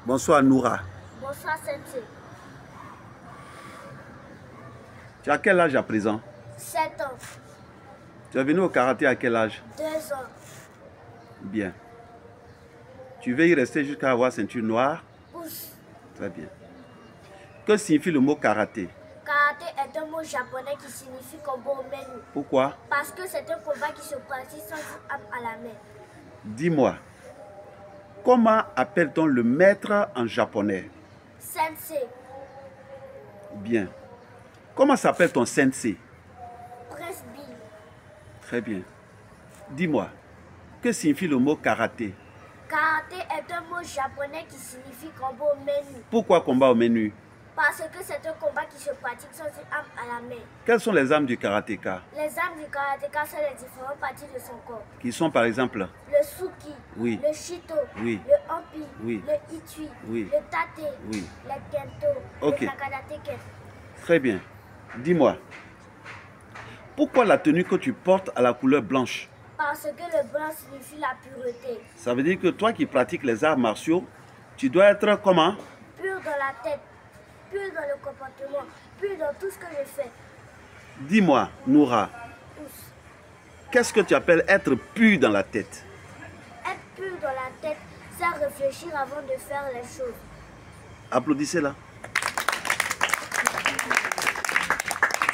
Bonsoir Noura. Bonsoir Sensei. Tu as quel âge à présent? 7 ans. Tu es venu au karaté à quel âge? 2 ans. Bien. Tu veux y rester jusqu'à avoir ceinture noire? Pousse. Très bien. Que signifie le mot karaté? Karaté est un mot japonais qui signifie combat au menu. Pourquoi? Parce que c'est un combat qui se pratique sans une arme à la main. Dis-moi, comment appelle-t-on le maître en japonais? Sensei. Bien. Comment s'appelle ton sensei? Presby. Très bien. Dis-moi, que signifie le mot karaté? Karaté est un mot japonais qui signifie combat au menu. Pourquoi combat au menu? Parce que c'est un combat qui se pratique sans une arme à la main. Quelles sont les armes du karatéka? Les armes du karatéka sont les différentes parties de son corps. Qui sont par exemple? Le suki, Oui. le shito, Oui. le ampi, Oui. le ichi, Oui. le tate, Oui. le kento, Ok. le nakadateke. Très bien. Dis-moi, pourquoi la tenue que tu portes a la couleur blanche? Parce que le blanc signifie la pureté. Ça veut dire que toi qui pratiques les arts martiaux, tu dois être comment? Pur dans la tête, pur dans le comportement, pur dans tout ce que je fais. Dis-moi, Noura, Tous. qu'est-ce que tu appelles être pur dans la tête? Être pur dans la tête, c'est réfléchir avant de faire les choses. Applaudissez-la.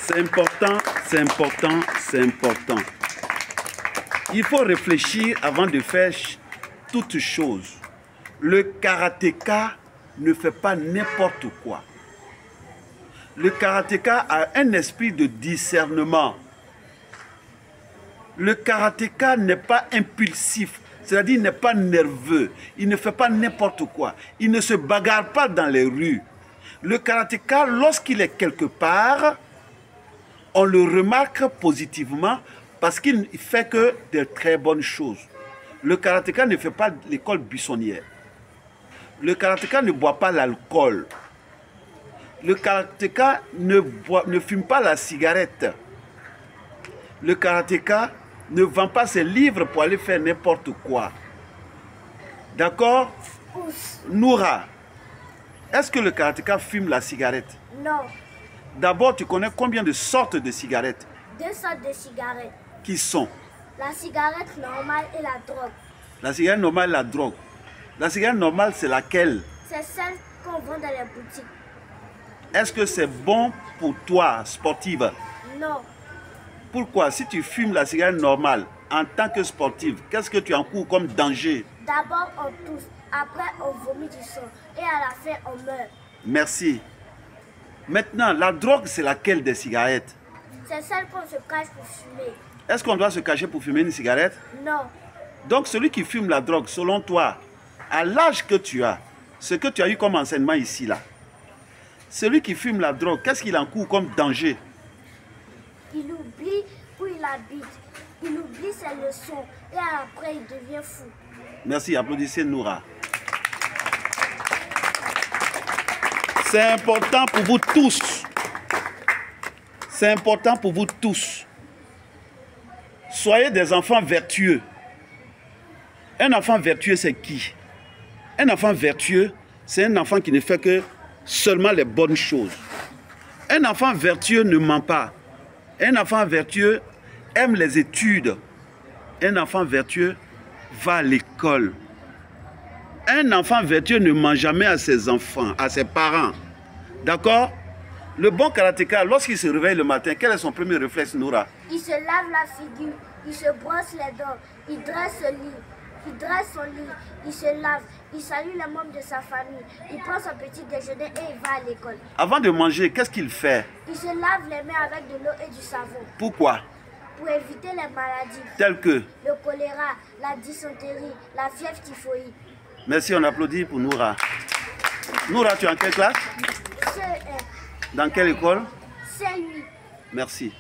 C'est important, c'est important, c'est important. Il faut réfléchir avant de faire toute chose. Le karatéka ne fait pas n'importe quoi. Le karatéka a un esprit de discernement. Le karatéka n'est pas impulsif, c'est-à-dire il n'est pas nerveux. Il ne fait pas n'importe quoi. Il ne se bagarre pas dans les rues. Le karatéka, lorsqu'il est quelque part, on le remarque positivement parce qu'il fait que de très bonnes choses. Le karatéka ne fait pas l'école buissonnière. Le karatéka ne boit pas l'alcool. Le karatéka ne fume pas la cigarette. Le karatéka ne vend pas ses livres pour aller faire n'importe quoi. D'accord? Noura, est-ce que le karatéka fume la cigarette? Non. D'abord, tu connais combien de sortes de cigarettes? 2 sortes de cigarettes. Qui sont? La cigarette normale et la drogue. La cigarette normale et la drogue. La cigarette normale, c'est laquelle? C'est celle qu'on vend dans les boutiques. Est-ce que c'est bon pour toi, sportive? Non. Pourquoi? Si tu fumes la cigarette normale en tant que sportive, qu'est-ce que tu encours comme danger? D'abord on tousse, après on vomit du sang et à la fin on meurt. Merci. Maintenant, la drogue, c'est laquelle des cigarettes? C'est celle qu'on se cache pour fumer. Est-ce qu'on doit se cacher pour fumer une cigarette? Non. Donc, celui qui fume la drogue, selon toi, à l'âge que tu as, ce que tu as eu comme enseignement ici, là, celui qui fume la drogue, qu'est-ce qu'il encourt comme danger? Il oublie où il habite. Il oublie ses leçons et après il devient fou. Merci, applaudissez Noura. C'est important pour vous tous. C'est important pour vous tous. Soyez des enfants vertueux. Un enfant vertueux, c'est qui? Un enfant vertueux, c'est un enfant qui ne fait que seulement les bonnes choses. Un enfant vertueux ne ment pas. Un enfant vertueux aime les études. Un enfant vertueux va à l'école. Un enfant vertueux ne ment jamais à ses enfants, à ses parents. D'accord? Le bon karatéka, lorsqu'il se réveille le matin, quel est son premier réflexe, Noura? Il se lave la figure, il se brosse les dents, il dresse son lit. Il dresse son lit, il se lave, il salue les membres de sa famille, il prend son petit déjeuner et il va à l'école. Avant de manger, qu'est-ce qu'il fait? Il se lave les mains avec de l'eau et du savon. Pourquoi? Pour éviter les maladies. Telles que? Le choléra, la dysenterie, la fièvre typhoïde. Merci, on applaudit pour Noura. Noura, tu es en quelle classe? CE1. Dans quelle école? C8. Merci.